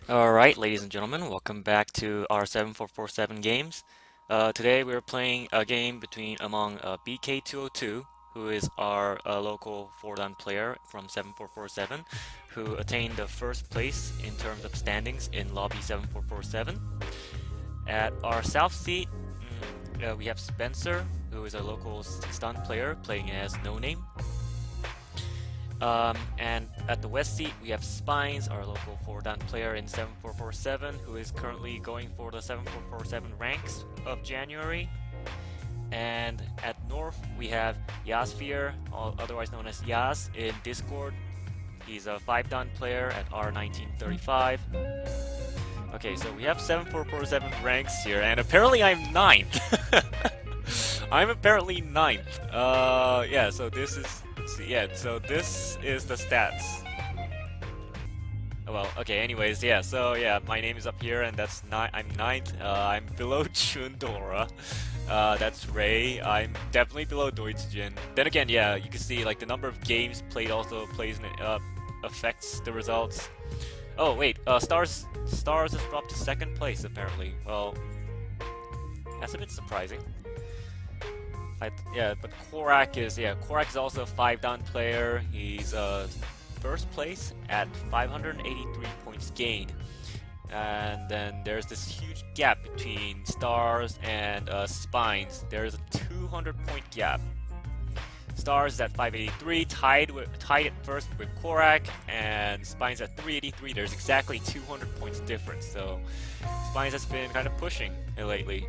Alright, ladies and gentlemen, welcome back to our 7447 games. Today we're playing a game among BK202, who is our local 4-dan player from 7447, who attained the first place in terms of standings in lobby 7447. At our south seat, we have Spencer, who is a local 6-dan player playing as No Name. And at the west seat, we have Spines, our local 4-dan player in 7447, who is currently going for the 7447 ranks of January. And at north, we have yazphier, otherwise known as Yaz, in Discord. He's a 5-dan player at R1935. Okay, so we have 7447 ranks here, and apparently I'm ninth. I'm apparently ninth. Yeah, so this is... so this is the stats. Oh, well, okay, anyways, yeah, so yeah, my name is up here, and that's I'm ninth. I'm below Chundora. That's Ray. I'm definitely below Deutschjin. Then again, yeah, you can see, like, the number of games played also affects the results. Oh, wait, Stars has dropped to second place, apparently. Well, that's a bit surprising. Yeah, but Korak is also a 5-dan player. He's first place at 583 points gained. And then there's this huge gap between Stars and Spines. There's a 200-point gap. Stars is at 583, tied at first with Korak, and Spines at 383. There's exactly 200 points difference. So Spines has been kind of pushing lately.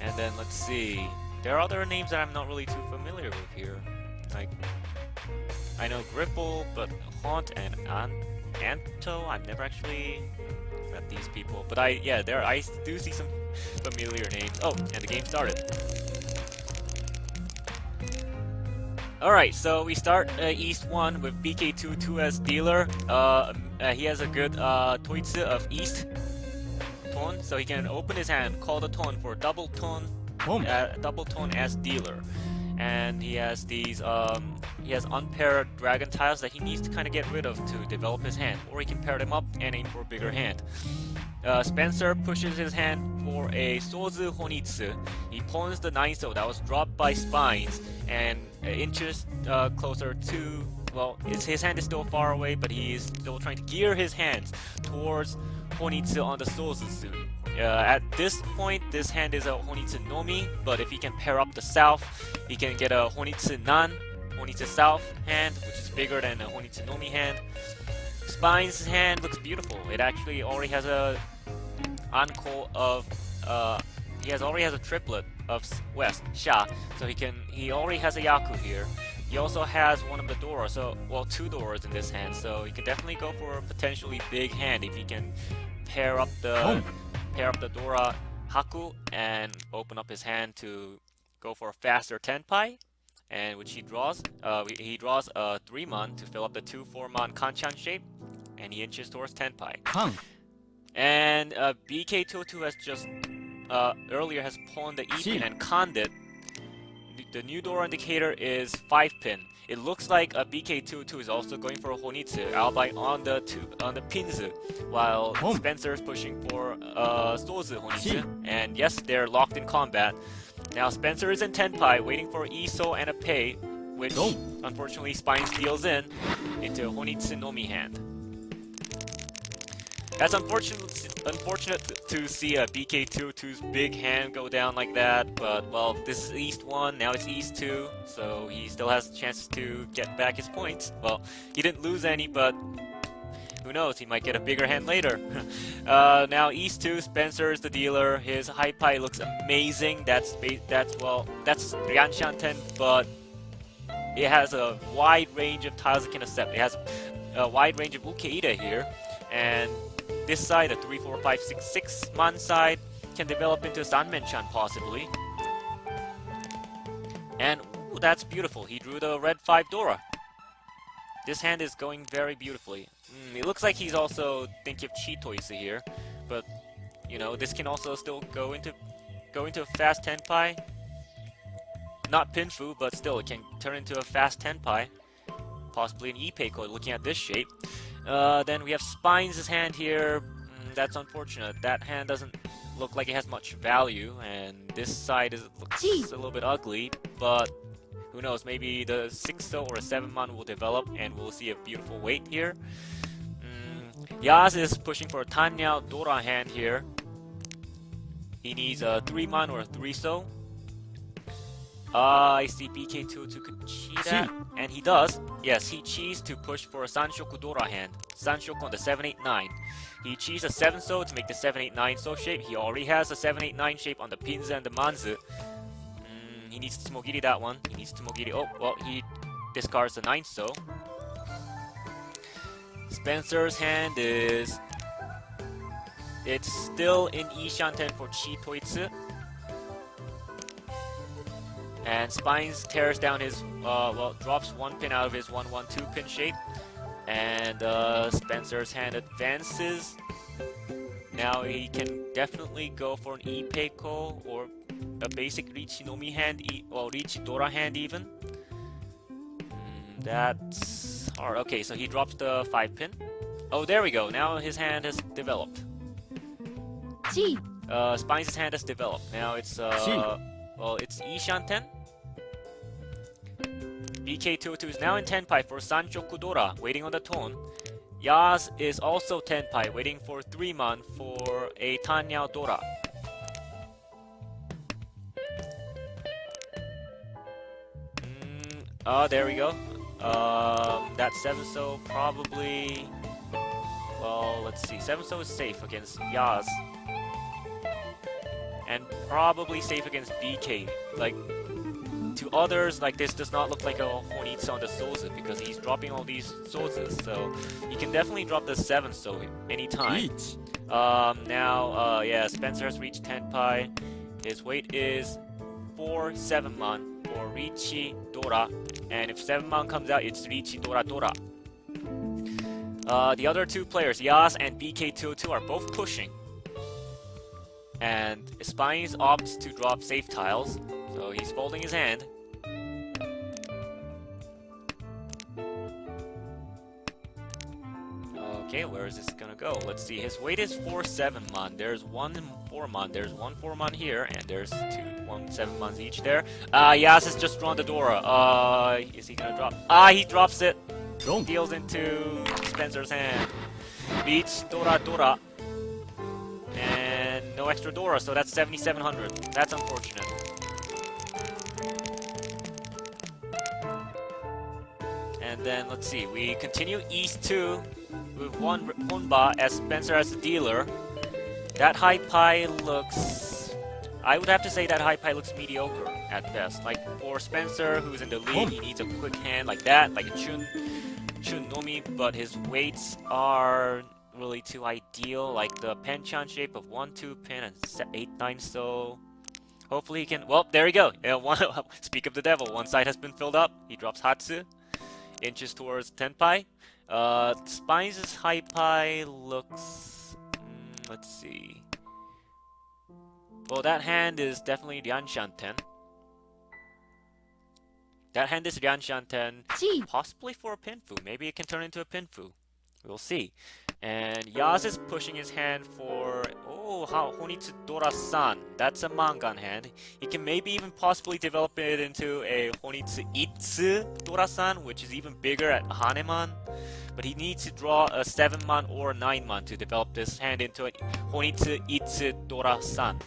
And then let's see. There are other names that I'm not really too familiar with here. Like, I know Gripple, but Haunt and Anto, I've never actually met these people. But I do see some familiar names. Oh, and the game started. Alright, so we start East 1 with BK22 as dealer. He has a good Toitsu of East. So he can open his hand, call the tone for double tone as dealer, and he has these unpaired dragon tiles that he needs to kind of get rid of to develop his hand, or he can pair them up and aim for a bigger hand. Spencer pushes his hand for a Sozu Honitsu. He pawns the 9-so that was dropped by Spines and inches closer to. Well, his hand is still far away, but he is still trying to gear his hands towards Honitsu on the Sozu soon. At this point, this hand is a Honitsu Nomi, but if he can pair up the south, he can get a Honitsu Nan, Honitsu South hand, which is bigger than a Honitsu Nomi hand. Spine's hand looks beautiful. It actually already has a ankou of, he already has a triplet of West, Sha, so he already has a Yaku here. He also has one of the Dora, two Doras in this hand, so he can definitely go for a potentially big hand if he can pair up the Dora Haku and open up his hand to go for a faster Tenpai, and which he draws. He draws a 3-mon to fill up the 2-4-mon Kanchan shape, and he inches towards Tenpai. And BK22 has just earlier has pawned the E-pin and conned it. The new door indicator is 5-pin. It looks like a BK22 is also going for a Honitsu, albeit on the Pinzu, while Spencer is pushing for Sozu Honitsu. And yes, they're locked in combat. Now Spencer is in Tenpai, waiting for Iso and a Pei, which unfortunately Spines deals into a Honitsu Nomi hand. That's unfortunate to see a BK22's big hand go down like that, but, well, this is East 1, now it's East 2, so he still has chances to get back his points. Well, he didn't lose any, but who knows, he might get a bigger hand later. Now East 2, Spencer is the dealer. His high pie looks amazing. That's Ryanshanten, but it has a wide range of tiles it can accept. It has a wide range of Ukeida here, and this side, the 3, 4, 5, 6 man side, can develop into Sanmenchan possibly. And ooh, that's beautiful. He drew the red 5 Dora. This hand is going very beautifully. It looks like he's also thinking of Chitoisu here, but you know, this can also still go into a fast Tenpai. Not Pinfu, but still it can turn into a fast Tenpai. Possibly an Ippei code looking at this shape. Then we have Spines' hand here. That's unfortunate. That hand doesn't look like it has much value, and this side looks a little bit ugly, but who knows, maybe the 6-so or a 7-man will develop and we'll see a beautiful weight here. Yaz is pushing for a Tanya Dora hand here. He needs a 3-man or a 3-so. I see BK22 could cheat that, and he does. Yes, he cheats to push for a Sanshoku Dora hand. Sanshoku on the 789. He cheats a 7-so to make the 789-so shape. He already has a 789 shape on the Pinza and the Manzu. He needs to Tsumogiri that one. He needs to Tsumogiri. Oh, well, he discards the 9-so. Spencer's hand is... It's still in Ishanten for Chi Toitsu. And Spines tears down his, well, drops 1 pin out of his 1-1-2 pin shape. And Spencer's hand advances. Now he can definitely go for an Ipeiko or a basic Richinomi hand, or Richidora hand even. That's hard. Okay, so he drops the 5 pin. Oh, there we go. Now his hand has developed. Spines' hand has developed. Now it's, well, it's Ishanten. BK22 is now in Tenpai for Sanshoku Dora, waiting on the tone. Yaz is also Tenpai, waiting for 3-man for a Tanya Dora. There we go. That 7-so probably... Well, let's see. 7-so is safe against Yaz. And probably safe against BK. Like, to others, like, this does not look like a Honitsu on the Sozu because he's dropping all these Sozus, so he can definitely drop the 7-so anytime. Now, yeah, Spencer has reached Tenpai. His weight is 4 7-man for Richi Dora, and if 7-man comes out, it's Richi Dora Dora. The other 2 players, Yas and BK22, are both pushing. And Spines opts to drop safe tiles, so he's folding his hand. Okay, where is this gonna go? Let's see, his weight is 4 7-man. There's 1 4-man, there's 1 4-man here, and there's 1 7-mans each there. Yas has just drawn the Dora. Is he gonna drop? He drops it. Deals into Spencer's hand. Beats Dora Dora. And no extra Dora, so that's 7,700. That's unfortunate. And then, let's see, we continue East 2 with 1 Honba as Spencer as the dealer. That high pie looks... I would have to say that high pie looks mediocre at best. Like, for Spencer, who's in the lead, he needs a quick hand like that, like a Chun Nomi, but his weights are really too ideal, like the Penchan shape of 1-2 pin and 8-9, so hopefully he can... Well, there we go. Yeah, speak of the devil, one side has been filled up. He drops Hatsu, inches towards Tenpai. Spines' high pie looks... let's see. Well, that hand is definitely Ryanshanten. That hand is Ryanshanten, possibly for a Pinfu. Maybe it can turn into a Pinfu. We'll see. And Yaz is pushing his hand for... Oh, Honitsu Dora-san. That's a Mangan hand. He can maybe even possibly develop it into a Honitsu Itsu Dora-san, which is even bigger at Haneman. But he needs to draw a 7-man or a 9-man to develop this hand into a Honitsu Itsu Dora-san.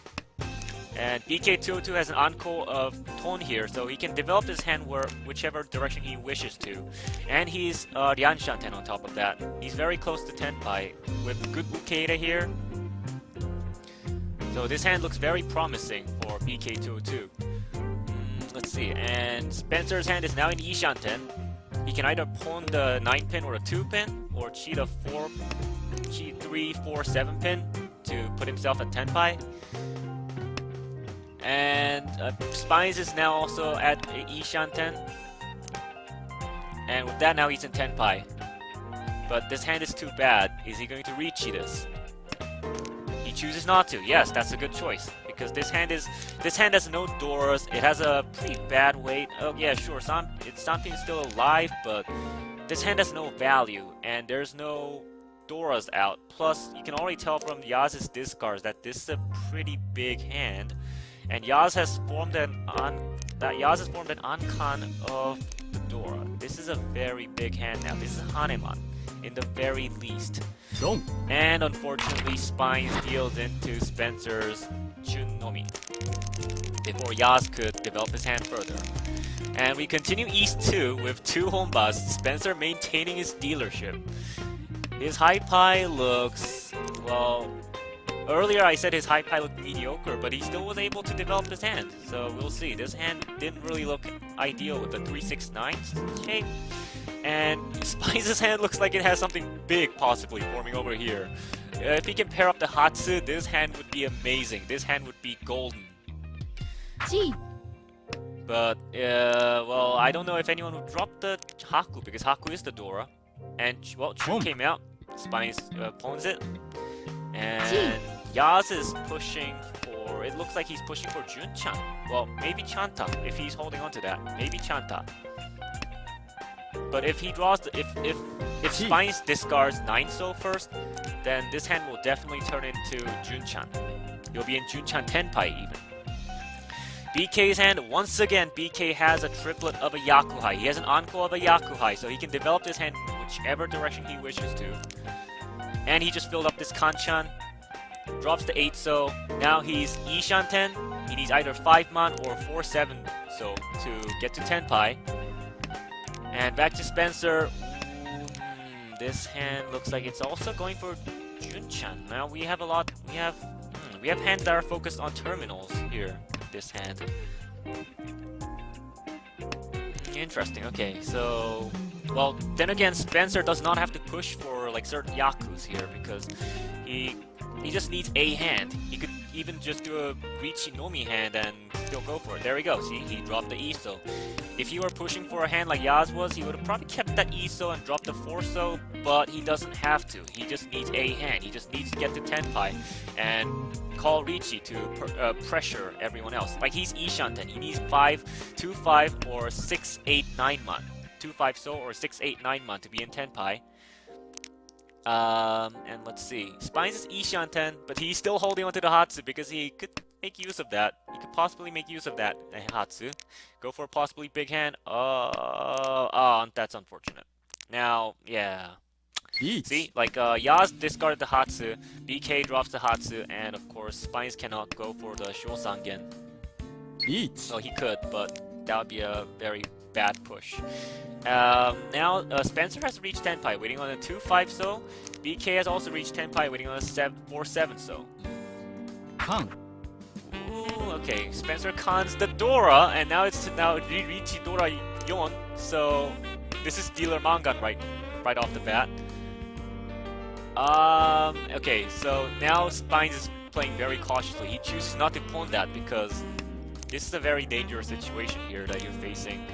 And BK22 has an ankou of tone here, so he can develop his hand whichever direction he wishes to. And he's Ryanshanten on top of that. He's very close to Tenpai with good Ukeira here. So this hand looks very promising for BK22. Let's see, and Spencer's hand is now in Ishanten. He can either pawn the 9-pin or a 2-pin, or cheat a 3, 4, 7 pin to put himself at Tenpai. And Spines is now also at Ishanten. And with that, now he's in Tenpai. But this hand is too bad. Is he going to reach this? He chooses not to. Yes, that's a good choice. Because this hand has no doors. It has a pretty bad weight. Oh yeah, sure. Sanpin is still alive, but this hand has no value, and there's no Doras out. Plus, you can already tell from Yaz's discards that this is a pretty big hand, and Yaz has formed an ankan of the Dora. This is a very big hand now. This is Haneman, in the very least. And unfortunately, Spines deals into Spencer's Chunnomi before Yaz could develop his hand further. And we continue East 2 with 2 home bus, Spencer maintaining his dealership. His high pie looks, well, earlier I said his high pie looked mediocre, but he still was able to develop his hand. So we'll see. This hand didn't really look ideal with the 369 shape. And Spice's hand looks like it has something big possibly forming over here. If he can pair up the Hatsu, this hand would be amazing. This hand would be golden. Gee. But, well, I don't know if anyone would drop the Haku, because Haku is the Dora. And, well, Chu came out. Spines pawns it. And Yaz is pushing for... It looks like he's pushing for Jun-chan. Well, maybe Chanta, if he's holding on to that. Maybe Chanta. But if he draws... If Spines discards 9-so first, then this hand will definitely turn into Jun-chan. He'll be in Jun-chan Tenpai, even. BK's hand, once again, BK has a triplet of a Yakuhai. He has an ankou of a Yakuhai, so he can develop this hand whichever direction he wishes to. And he just filled up this Kanchan, drops the 8-so. Now he's Ishanten. He needs either 5-man or 4-7-so to get to Tenpai. And back to Spencer. This hand looks like it's also going for Jun-chan. Now we have a lot. We have hands that are focused on terminals here. This hand. Interesting. Okay, so well, then again, Spencer does not have to push for like certain Yakus here because he just needs a hand. He could even just do a Richi Nomi hand and still go for it. There we go. See, he dropped the Iso. If he were pushing for a hand like Yaz was, he would have probably kept that Iso and dropped the 4-so, but he doesn't have to. He just needs a hand. He just needs to get to Tenpai and call Richi to pressure everyone else. Like he's Ishanten. He needs 5-2-5 or 6-8-9-man. 2-5-so or 6-8-9-man to be in Tenpai. And let's see. Spines is Ishanten, but he's still holding onto the Hatsu because he could make use of that. He could possibly make use of that Hatsu. Go for a possibly big hand. That's unfortunate. Now, yeah. See, like Yaz discarded the Hatsu, BK drops the Hatsu, and of course Spines cannot go for the Shosangen. So he could, but that would be a very bad push. Now Spencer has reached Tenpai, waiting on a 2-5-so. BK has also reached Tenpai, waiting on a 4-7-so. Ooh, okay, Spencer cons the Dora, and now it's now Richi Dora Yon. So this is dealer Mangan right off the bat. Okay, so now Spines is playing very cautiously. He chooses not to pawn that because this is a very dangerous situation here that you're facing.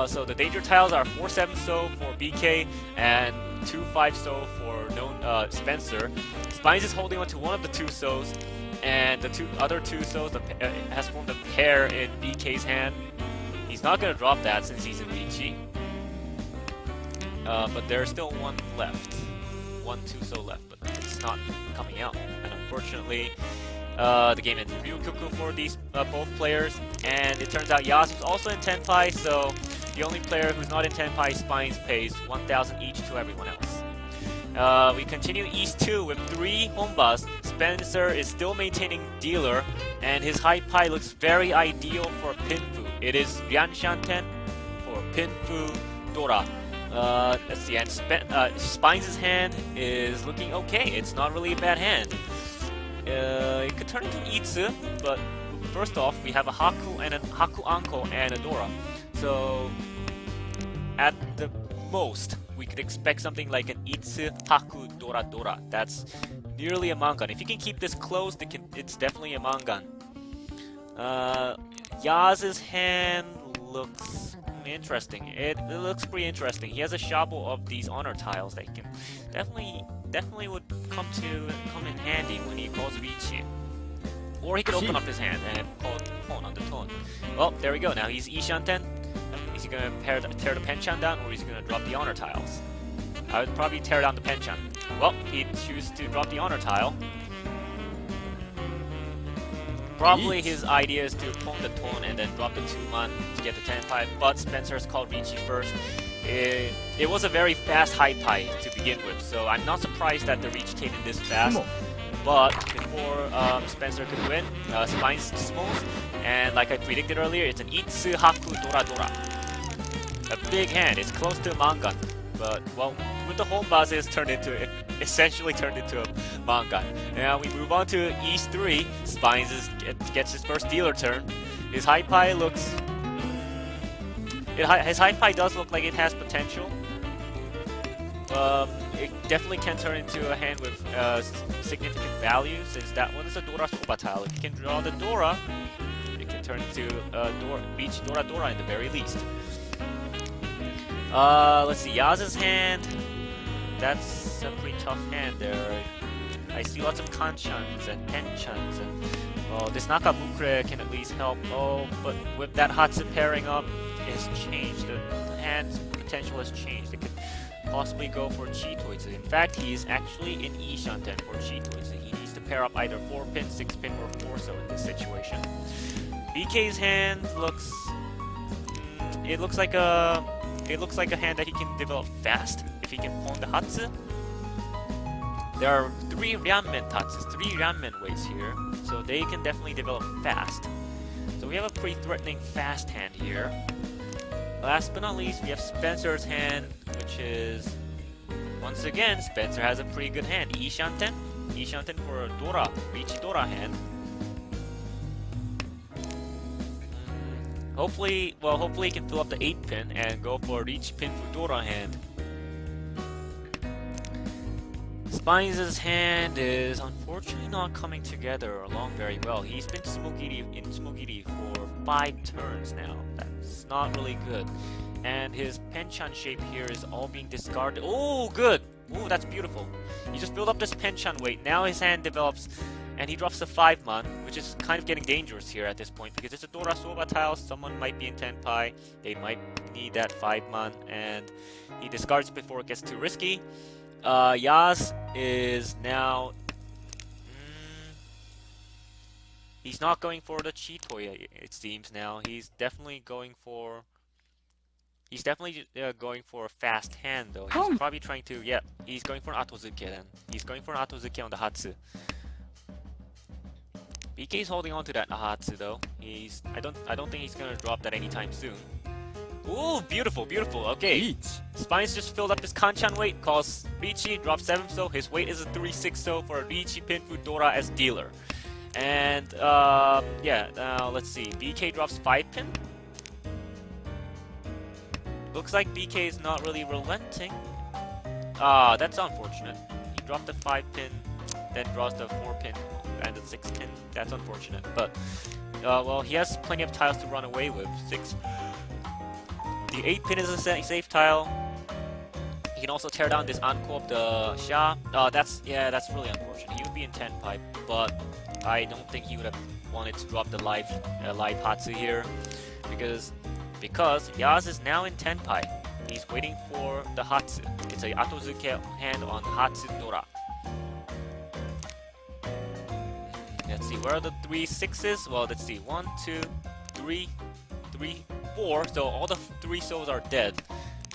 So the danger tiles are 4-7-so for BK and 2-5-so for known Spencer. Spines is holding on to one of the 2-sos, and the other 2-sos has formed a pair in BK's hand. He's not gonna drop that since he's in Richi. But there's still one left. One 2-so left, but it's not coming out. And unfortunately, the game ends in Ryukuku for these both players. And it turns out Yas is also in Tenpai, so the only player who's not in Tenpai, Spines, pays 1,000 each to everyone else. We continue East 2 with 3 home bus. Spencer is still maintaining dealer, and his high pie looks very ideal for Pinfu. It is Ryanshanten for Pinfu Dora. Let's see, and Spines' hand is looking okay. It's not really a bad hand. It could turn into Itsu, but first off, we have a Haku and a Haku Anko and a Dora. So, at the most, we could expect something like an Itsu Haku Dora Dora. That's nearly a Mangan. If you can keep this closed, it's definitely a Mangan. Yaz's hand looks interesting. It looks pretty interesting. He has a shabo of these honor tiles that he can definitely would come in handy when he calls Richi. Or he could open up his hand and call pawn on the tone. Well, there we go. Now he's Ishanten. Is he gonna tear the penchan down, or is he gonna drop the honor tiles? I would probably tear down the penchan. Well, he chooses to drop the honor tile. Probably his idea is to pwn the tone and then drop the 2-man to get the 10-5, but Spencer's called Ricci first. It was a very fast high pie to begin with, so I'm not surprised that the reach came in this fast. But before Spencer could win, Spines smooths, and like I predicted earlier, it's an Itsu Haku Dora Dora. A big hand, it's close to a minkan, but well, with the home base, it's essentially turned into a minkan. Now we move on to East 3. Spines gets his first dealer turn. His high pie looks... his high pie does look like it has potential. It definitely can turn into a hand with significant value, since that one is a Dora Soba tile. If you can draw the Dora, it can turn into reach Dora Dora in the very least. Let's see, Yaz's hand. That's a pretty tough hand there. I see lots of kanchans and penchans, and well, this Nakamukre can at least help. Oh, but with that Hatsu pairing up, it's changed. The hand's potential has changed. It could possibly go for Chitoitsu. In fact, he's actually in E-Shanten for Chitoitsu. He needs to pair up either 4-pin, 6-pin, or 4-so in this situation. BK's hand looks... it looks like a hand that he can develop fast if he can pawn the Hatsu. There are 3 Ryanmen Tatsus, 3 Ryanmen ways here, so they can definitely develop fast. So we have a pretty threatening fast hand here. Last but not least, we have Spencer's hand, which is... once again, Spencer has a pretty good hand. E-Shanten. E-Shanten for a Dora, Reach Dora hand. Hopefully he can fill up the 8-pin and go for a Reach Pin for Dora hand. Spines' hand is unfortunately not coming together along very well. He's been in Smogiri for 5 turns now. That's not really good. And his penchan shape here is all being discarded. Oh, good! Oh, that's beautiful. He just built up this penchan weight. Now his hand develops, and he drops the 5-man, which is kind of getting dangerous here at this point, because it's a Dora Soba tile. Someone might be in Tenpai. They might need that 5-man, and he discards before it gets too risky. Yaz is now... he's not going for the Chitoya, it seems now. He's definitely going for... going for a fast hand, though. He's probably trying to... yeah, he's going for an Atozuke then. He's going for an Atozuke on the Hatsu. BK's holding on to that Hatsu, though. I don't think he's gonna drop that anytime soon. Ooh, beautiful, beautiful. Okay. Spines just filled up his Kanchan weight, calls Ricci, drops 7-so. His weight is a 3-6-so for a Ricci pin Fudora as dealer. And, yeah, now let's see. BK drops 5-pin. Looks like BK is not really relenting. Ah, that's unfortunate. He dropped the 5-pin, then draws the 4-pin and the 6-pin. That's unfortunate. But, well, he has plenty of tiles to run away with. The 8-pin is a safe tile. He can also tear down this ankou of the Sha. That's really unfortunate. He would be in 10-pipe, but I don't think he would have wanted to drop the live Hatsu here, because Yaz is now in 10-pipe. He's waiting for the Hatsu. It's a Atozuke hand on Hatsu Dora. Let's see, where are the 3 6s? Well, let's see, 1, 2, 3, 4. So all the 3 souls are dead.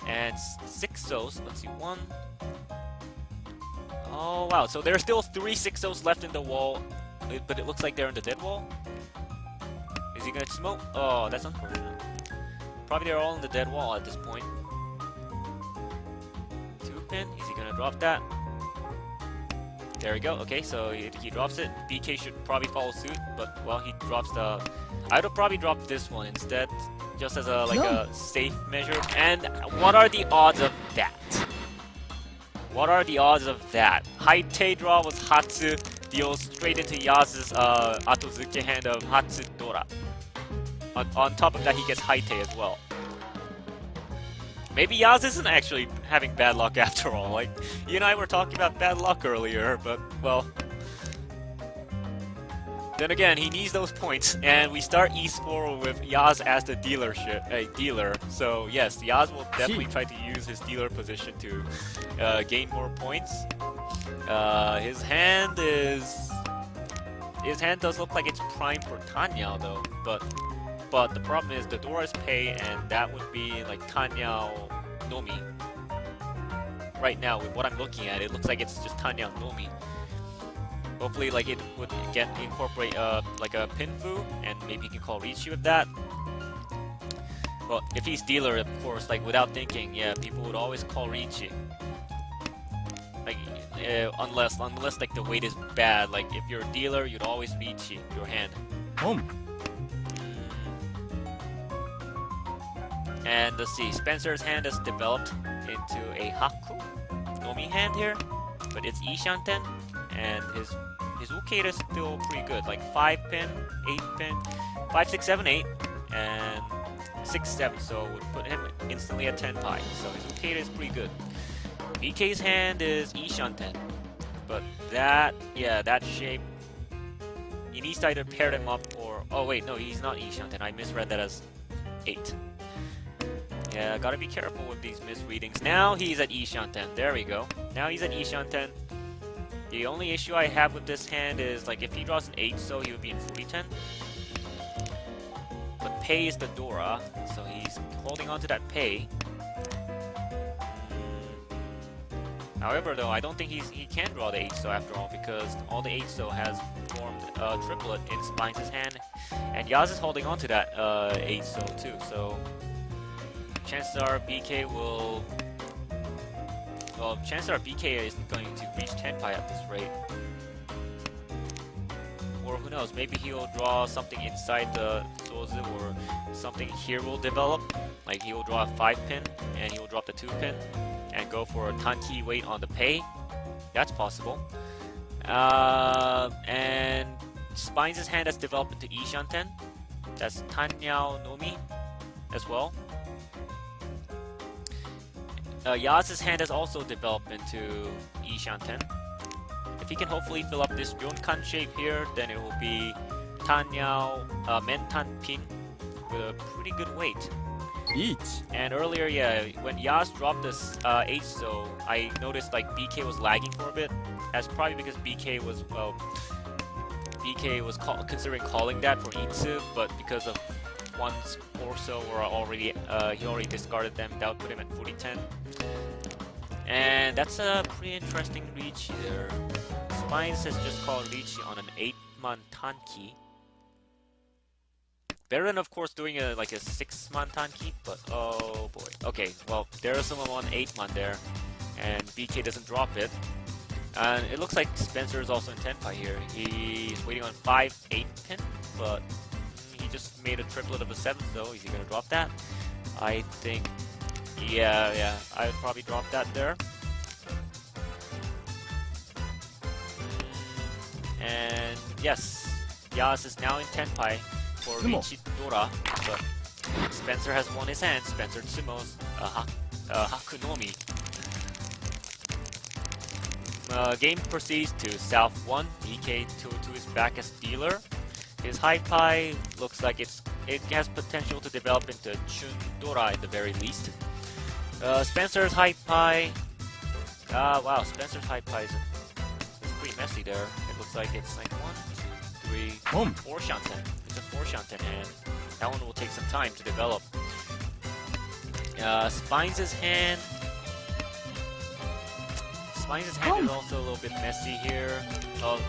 And 6 souls, let's see, 1. Oh wow, so there are still 3 6 souls left in the wall, but it looks like they're in the dead wall. Is he gonna smoke? Oh, that's unfortunate. Probably they're all in the dead wall at this point. 2-pin, is he gonna drop that? There we go. Okay, so he drops it. BK should probably follow suit, but well, he drops the... I'd have probably dropped this one instead, just as a a safe measure. And what are the odds of that? What are the odds of that? Haitei draw was Hatsu, deals straight into Yaz's Atozuke hand of Hatsu Dora. On top of that, he gets Haitei as well. Maybe Yaz isn't actually having bad luck after all. Like, you and I were talking about bad luck earlier, but, well... then again, he needs those points, and we start E4 with Yaz as the dealer. So yes, Yaz will definitely try to use his dealer position to gain more points. His hand does look like it's primed for Tanyao though, but the problem is the Dora is pay, and that would be like Tanyao Nomi. Right now, with what I'm looking at, it looks like it's just Tanyao Nomi. Hopefully, like it would incorporate like a Pinfu, and maybe you can call Riichi with that. Well, if he's dealer, of course, like without thinking, yeah, people would always call Riichi. Like unless like the weight is bad. Like if you're a dealer, you'd always Riichi your hand. And let's see, Spencer's hand has developed into a Haku Nomi hand here, but it's Ishanten, and his Uke is still pretty good, like 5 pin, 8 pin, 5, 6, 7, 8, and 6, 7, so would put him instantly at 10 pi, so his Uke is pretty good. BK's hand is Ishanten, but that shape, he needs to either pair them up or, oh wait, no, he's not Ishanten, I misread that as 8. Yeah, gotta be careful with these misreadings. Now he's at Ishanten. There we go. Now he's at Ishanten. The only issue I have with this hand is, like, if he draws an 8, so he would be in 40-10. But pay is the Dora, so he's holding on to that pay. However, though, I don't think he can draw the 8 so after all, because all the 8 so has formed a triplet in Spines' hand, and Yaz is holding on to that 8 so too. So chances are BK will. Well, chances are BK isn't going to reach 10 pi at this rate. Or who knows, maybe he'll draw something inside the Sozu, or something here will develop. Like he will draw a 5 pin and he will drop the 2 pin and go for a Tanki weight on the pay. That's possible. And Spines' hand has developed into Ishanten. That's Tanyao Nomi as well. Yaz's hand has also developed into Ishanten. If he can hopefully fill up this Yonkan shape here, then it will be Tanyao Mentan Pin with a pretty good weight. And earlier, yeah, when Yaz dropped this 8 so, I noticed like BK was lagging for a bit. That's probably because BK was, well, considering calling that for Itsu, but because of ones or so were already, he already discarded them. That would put him at 40-10. And that's a pretty interesting Riichi there. Spines has just called Riichi on an 8-man Tanki. Better than, of course, doing like a 6-man Tanki, but oh boy. Okay, well, there is someone on 8-man there, and BK doesn't drop it. And it looks like Spencer is also in 10 pi here. He's waiting on 5, 8 pin, but he just made a triplet of a 7, so is he gonna drop that? I think, yeah, I would probably drop that there. And yes, Yas is now in 10 pi for Riichi Dora, but Spencer has won his hand. Spencer Tsumo's Hakunomi. Game proceeds to South 1. BK202 is back as dealer. His high pi looks like it has potential to develop into Chun Dora at the very least. Spencer's high pi. Wow, Spencer's high pi is pretty messy there. It looks like it's like 1, 2, 3, 4 Shanten. It's a 4 Shanten hand. That one will take some time to develop. Spines' hand. Spines' hand is also a little bit messy here.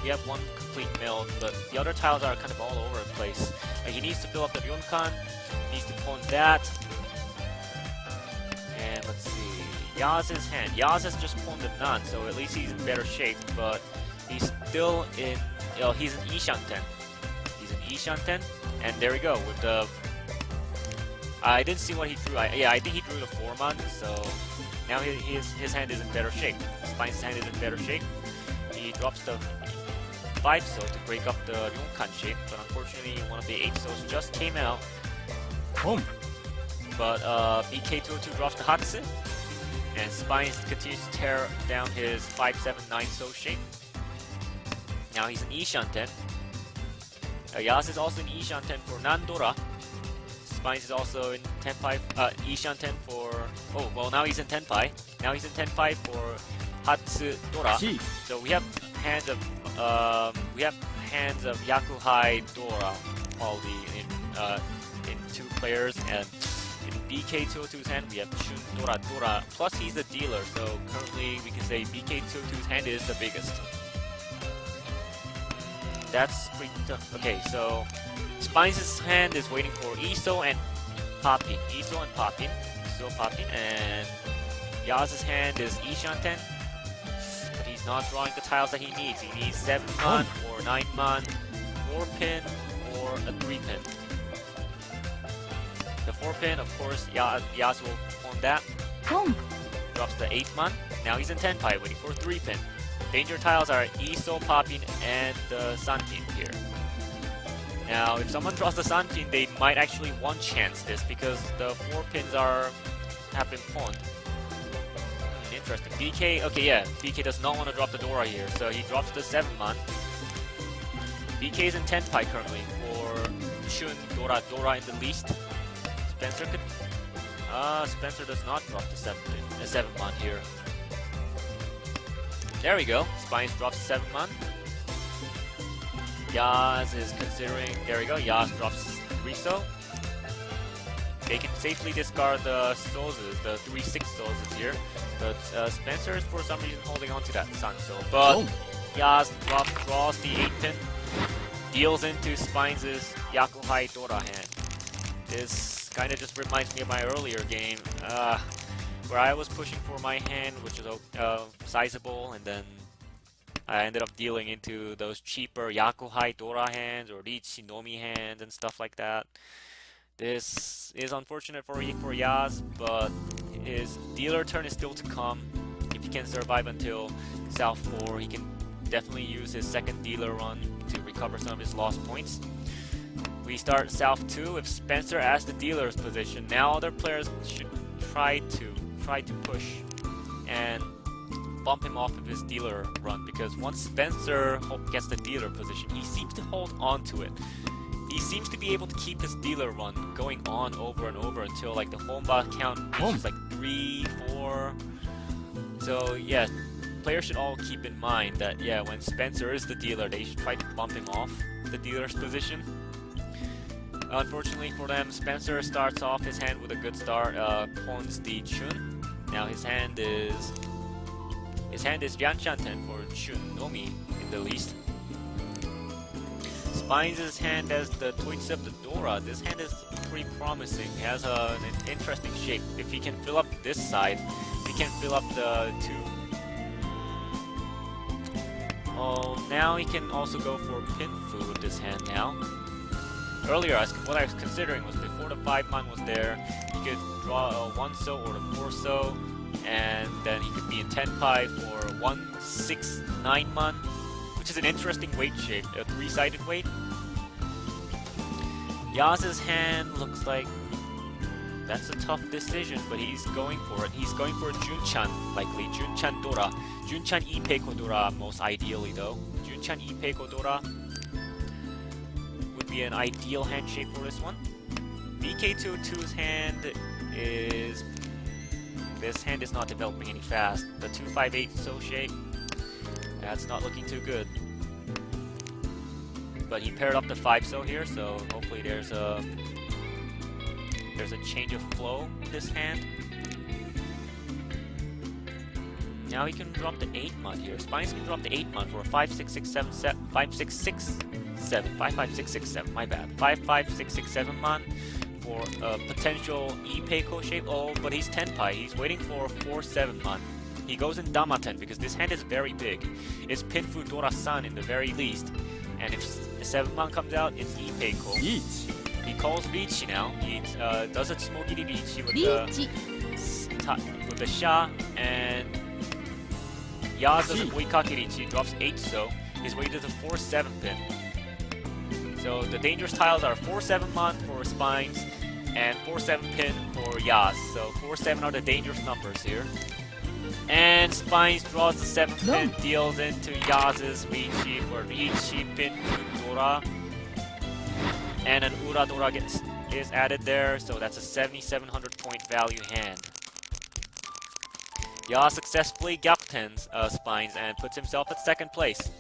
We have one complete meld, but the other tiles are kind of all over the place. He needs to fill up the Ryunkan, he needs to pawn that. And let's see, Yaz's hand. Yaz has just pawned the Nun, so at least he's in better shape, but he's still in, he's an Ishanten. He's an Ishanten, and there we go, with the, I didn't see what he drew. I think he drew the 4-man, so now his hand is in better shape. Spine's hand is in better shape. He drops the 5 so to break up the Ryunkan shape, but unfortunately one of the 8 so's just came out. But BK202 drops the Hatsu, and Spines continues to tear down his 5, 7, 9 so shape. Now he's an Ishanten. Yas is also in Ishan 10 for Nandora. Spines is also in Tenpai, Ishan 10 for... Oh, well now he's in Tenpai. Now he's in Tenpai for Hatsu Dora. So we have hands of Yakuhai Dora quality in two players, and in BK202's hand we have Shun Dora Dora. Plus he's the dealer, so currently we can say BK202's hand is the biggest. That's pretty tough. Okay, so Spines' hand is waiting for Iso and Poppin. Iso and Poppin. Iso, Poppin, and Yaz's hand is Ishanten. But he's not drawing the tiles that he needs. He needs 7 mon or 9 mon, 4 pin, or a 3 pin. The 4 pin, of course, Yaz will own that. Drops the 8 mon. Now he's in Tenpai, waiting for 3 pin. Danger tiles are Iso, Poppin, and the Sanpin here. Now, if someone draws the Sanpin, they might actually one-chance this because the 4 pins have been pawned. Interesting. BK, okay, yeah, BK does not want to drop the Dora here, so he drops the 7 mon. BK is in Tenpai currently for Shun, Dora, Dora in the least. Spencer could... Spencer does not drop the 7 mon here. There we go. Spines drops 7 mon. Yaz is considering... There we go. Yaz drops 3 so. They can safely discard the Sozes, the 3/6 Sozes here. But Spencer is for some reason holding on to that Sanso. But Yaz draws the 8 pin. Deals into Spines' Yakuhai Dora hand. This kind of just reminds me of my earlier game. Where I was pushing for my hand, which is sizable, and then I ended up dealing into those cheaper Yakuhai Dora hands or Riichi Nomi hands and stuff like that. This is unfortunate for Yaz, but his dealer turn is still to come. If he can survive until South 4, he can definitely use his second dealer run to recover some of his lost points. We start South 2 with Spencer as the dealer's position. Now other players should try to push and bump him off of his dealer run, because once Spencer gets the dealer position, he seems to hold on to it. He seems to be able to keep his dealer run going on over and over until like the Honba count reaches like 3, 4. So yeah, players should all keep in mind that yeah, when Spencer is the dealer, they should try to bump him off the dealer's position. Unfortunately for them, Spencer starts off his hand with a good start, pawns the Chun. Now his hand is Yanshanten for Chun Nomi in the least. Spines' hand has the Toitsu of the Dora. This hand is pretty promising. It has an interesting shape. If he can fill up this side, he can fill up the 2. Oh, now he can also go for Pinfu with this hand now. Earlier, what I was considering was before the 5 mon was there, he could draw a 1 so or a 4 so, and then he could be in Tenpai for 1, 6, 9 mon, which is an interesting weight shape, a 3-sided weight. Yaz's hand looks like that's a tough decision, but he's going for it. He's going for Junchan, likely. Junchan Dora. Junchan Ipeiko Dora, most ideally though. Junchan Ipeiko Dora be an ideal hand shape for this one. BK202's hand is... This hand is not developing any fast. The 258 so shape, that's not looking too good. But he paired up the 5 so here, so hopefully there's a change of flow in this hand. Now he can drop the 8 mon here. Spines can drop the 8 mon for a 5, 6, 6, 7, 5, 6, 6, 7, 5, 5, 6, 6, 7, my bad. 5, 5, 6, 6, 7 mon for a potential Ipeiko shape. Oh, but he's Tenpai. He's waiting for 4, 7 mon. He goes in Damaten because this hand is very big. It's Pinfu Dora-san in the very least. And if 7 mon comes out, it's Ipeiko. He calls Riichi now. He does a Tsumogiri Riichi with the Sha, and Yaz does a Oikake Riichi, drops 8 so. He's waiting to the 4-7 pin. So the dangerous tiles are 4-7 mon for Spines and 4-7 pin for Yaz. So 4-7 are the dangerous numbers here. And Spines draws the 7 pin, deals into Yaz's Riichi for Riichi pin to Dora. and an Uradora is added there, so that's a 7,700 point value hand. Yaz successfully Gyakutens spines and puts himself at second place.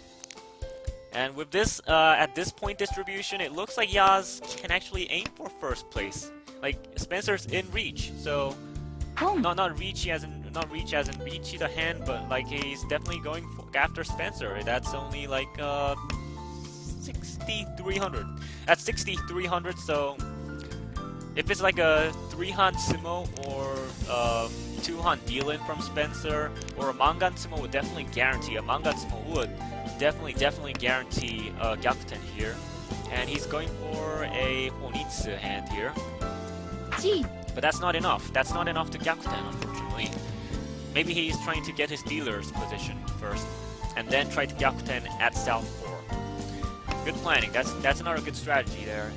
And with this, at this point distribution, it looks like Yaz can actually aim for first place. Like, Spencer's in reach, so not reach as in Reachy the hand, but like he's definitely going after Spencer. That's only like 6,300. That's 6,300. So if it's like a 3-hand sumo or 2-hand deal-in from Spencer, or a mangan sumo would definitely guarantee. A mangan sumo would definitely guarantee Gyakuten here. And he's going for a Honitsu hand here. But that's not enough. That's not enough to Gyakuten, unfortunately. Maybe he's trying to get his dealer's position first, and then try to Gyakuten at South 4. Good planning. That's another good strategy there.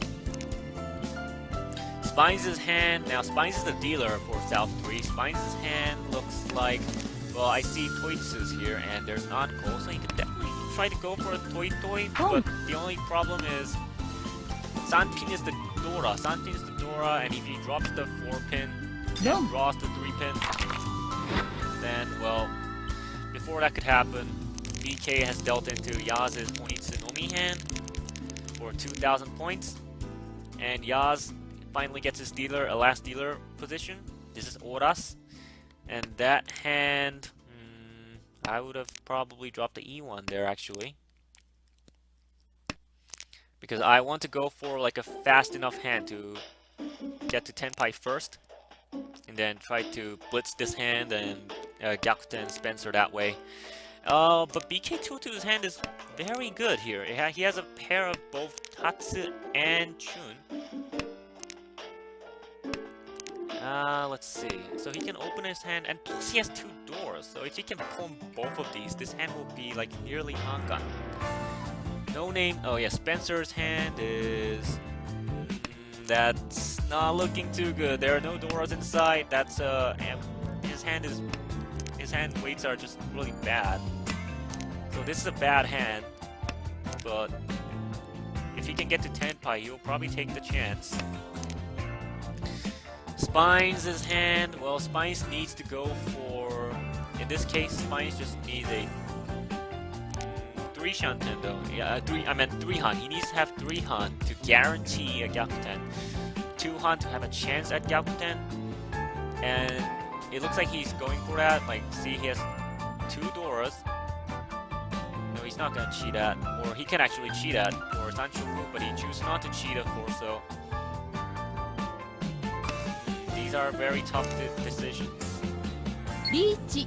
Spines' hand. Now, Spines is the dealer for South 3. Spines' hand looks like... Well, I see Toitsus here, and there's an ankou, so he could definitely try to go for a Toi, but the only problem is... Sanpin is the Dora. Sanpin is the Dora, and if he drops the 4-pin and draws the 3-pin, then, well, before that could happen, BK has dealt into Yaz's Honitsu Nomi hand for 2,000 points, and Yaz finally gets his dealer, a last dealer position. This is Oras, and that hand, I would have probably dropped the E1 there, actually. Because I want to go for like a fast enough hand to get to Tenpai first, and then try to blitz this hand and Gyakuten Spencer that way. But BK22's hand is very good here. He has a pair of both Tatsu and Chun. Let's see. So he can open his hand, and plus he has 2 doors. So if he can pull both of these, this hand will be like nearly ankan. No name. Oh yeah, Spencer's hand is... that's not looking too good. There are no doors inside. That's his hand weights are just really bad. So this is a bad hand. But if he can get to Tenpai, he'll probably take the chance. Spines' hand. Well, Spines needs to go for... In this case, Spines just needs a 3-shanten though. Yeah, 3-han. He needs to have 3-han to guarantee a Gyakuten. 2-han to have a chance at Gyakuten. And it looks like he's going for that. Like, see, he has 2 doors. No, he's not gonna cheat at. Or he can actually cheat at for Sanchoku, but he chooses not to cheat at for so. These are very tough decisions. Reach.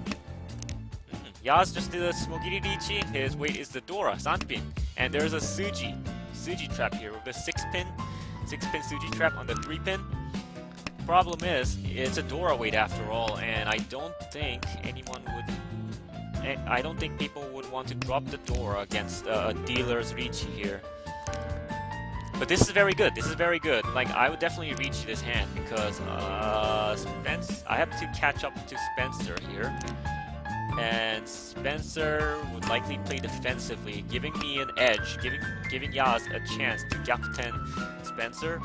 Yaz just did a Smogiri Richi. His weight is the Dora, Sanpin. And there's a Suji trap here with a 6-pin Suji trap on the 3-pin. Problem is, it's a Dora weight after all, and I don't think people would want to drop the Dora against a dealer's Richi here. But this is very good. This is very good. Like, I would definitely reach this hand because I have to catch up to Spencer here. And Spencer would likely play defensively, giving me an edge, giving Yaz a chance to Gyakuten Spencer.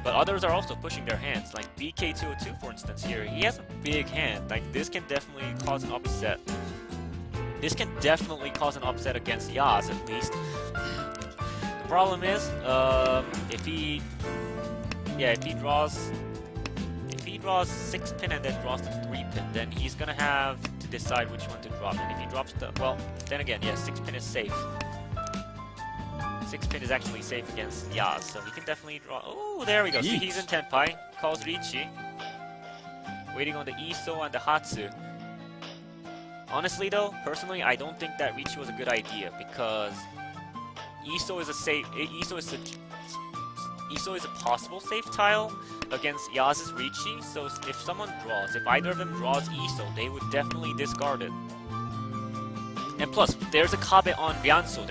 But others are also pushing their hands, like BK202 for instance here. He has a big hand. Like, this can definitely cause an upset. This can definitely cause an upset against Yaz at least. The problem is, if he draws 6-pin and then draws the 3-pin, then he's gonna have to decide which one to drop. And if he drops the, well, then again, yes, 6-pin is safe. 6-pin is actually safe against Yaz, so he can definitely draw. Oh, there we go. See, he's in Tenpai. Calls Richi. Waiting on the Iso and the Hatsu. Honestly though, personally, I don't think that Richi was a good idea because Iso is a possible safe tile against Yaz's Richi, so if either of them draws Iso, they would definitely discard it. And plus, there's a Kabe on Ryanso.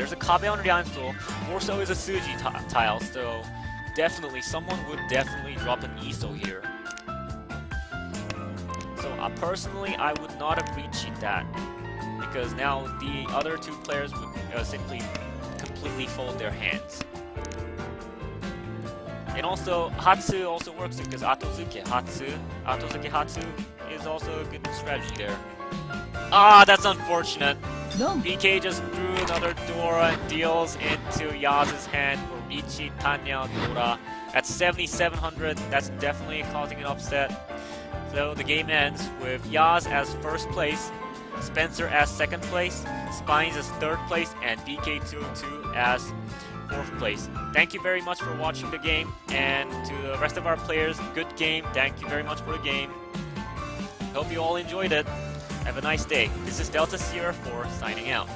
Orso is a Suji tile, so definitely, someone would definitely drop an Iso here. So personally, I would not have Richi'd that, because now the other 2 players would simply completely fold their hands. And also, Hatsu also works because Atozuke Hatsu is also a good strategy there. Ah, that's unfortunate. 4 BK just drew another Dora and deals into Yaz's hand for Ichi, Tanya, Dora. At 7,700, that's definitely causing an upset. So the game ends with Yaz as first place, Spencer as second place, Spines as third place, and BK202 as fourth place. Thank you very much for watching the game, and to the rest of our players, good game. Thank you very much for the game. Hope you all enjoyed it. Have a nice day. This is D.Sierra 4 signing out.